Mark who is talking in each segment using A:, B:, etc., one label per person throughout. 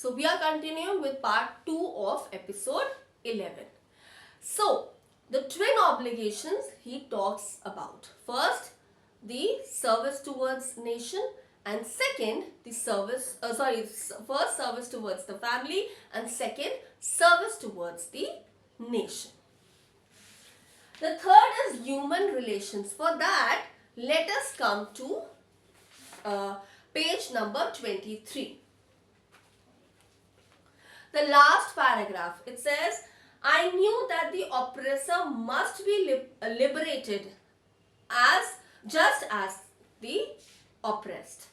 A: So we are continuing with part 2 of episode 11. So the twin obligations he talks about. First, the service towards nation, and second, the first service towards the family, and second, service towards the nation. The third is human relations. For that, let us come to page number 23. The last paragraph, it says, I knew that the oppressor must be liberated just as the oppressed.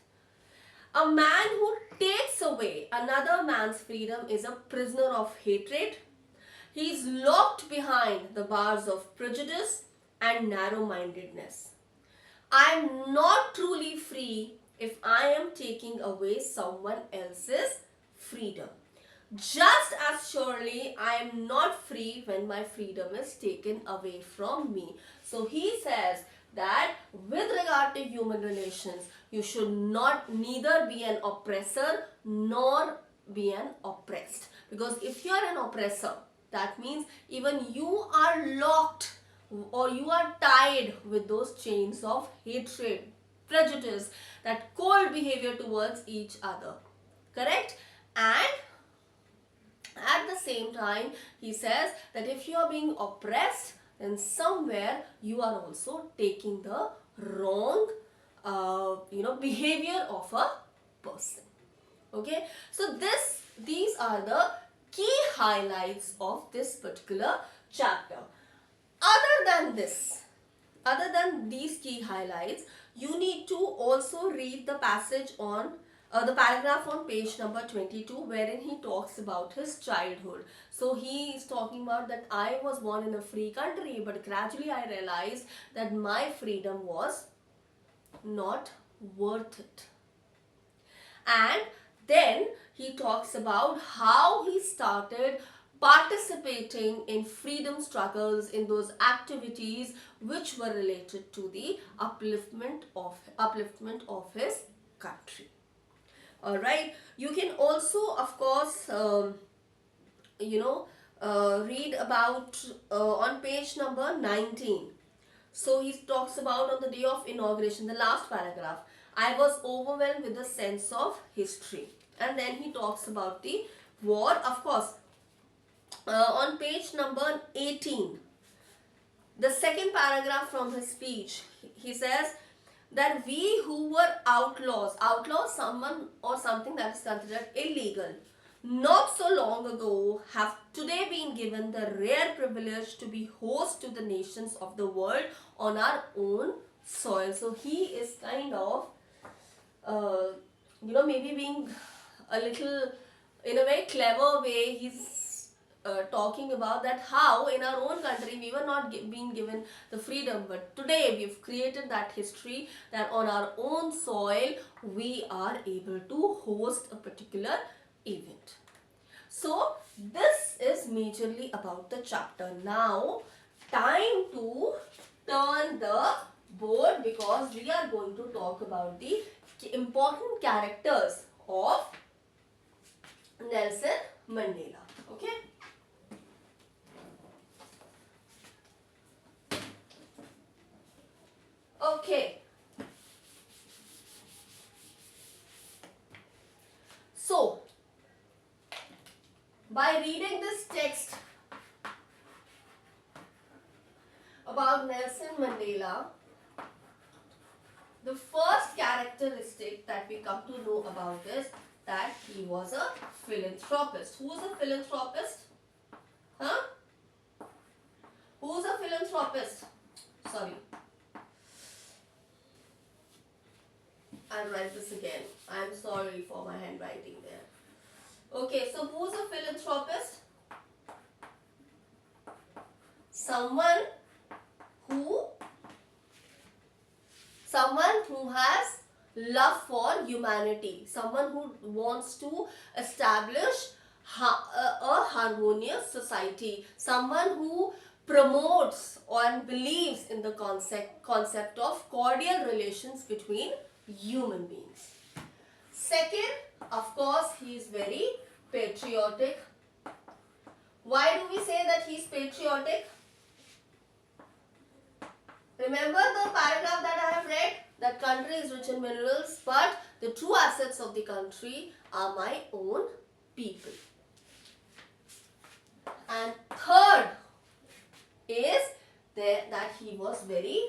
A: A man who takes away another man's freedom is a prisoner of hatred. He is locked behind the bars of prejudice and narrow-mindedness. I am not truly free if I am taking away someone else's freedom. Just as surely I am not free when my freedom is taken away from me. So he says that with regard to human relations, you should neither be an oppressor nor be an oppressed. Because if you are an oppressor, that means even you are locked or you are tied with those chains of hatred, prejudice, that cold behavior towards each other. Correct? And at the same time, he says that if you are being oppressed, then somewhere you are also taking the wrong behavior of a person. Okay, so these are the key highlights of this particular chapter. Other than these key highlights, you need to also read the passage on the paragraph on page number 22, wherein he talks about his childhood. So he is talking about that I was born in a free country, but gradually I realized that my freedom was not worth it. And then he talks about how he started participating in freedom struggles, in those activities which were related to the upliftment of his country. Alright, you can also, of course, read about on page number 19. So he talks about on the day of inauguration, the last paragraph, I was overwhelmed with a sense of history. And then he talks about the war, of course. On page number 18, the second paragraph from his speech, he says that we who were outlaws, someone or something that is considered illegal, not so long ago have today been given the rare privilege to be host to the nations of the world on our own soil. So he is kind of, maybe being a little, in a very clever way, he's talking about that how in our own country we were not being given the freedom, but today we've created that history that on our own soil we are able to host a particular event. So this is majorly about the chapter. Now time to turn the board, because we are going to talk about the important characters of Nelson Mandela. Okay. Okay. So, by reading this text about Nelson Mandela, the first characteristic that we come to know about is that he was a philanthropist. Who is a philanthropist? Huh? Who's a philanthropist? Sorry. I'll write this again. I'm sorry for my handwriting there. Okay, so who's a philanthropist? Someone who has love for humanity, someone who wants to establish a harmonious society, someone who promotes and believes in the concept of cordial relations between human beings. Second, of course, he is very patriotic. Why do we say that he is patriotic? Remember the paragraph that I have read? That country is rich in minerals, but the true assets of the country are my own people. And third is that he was very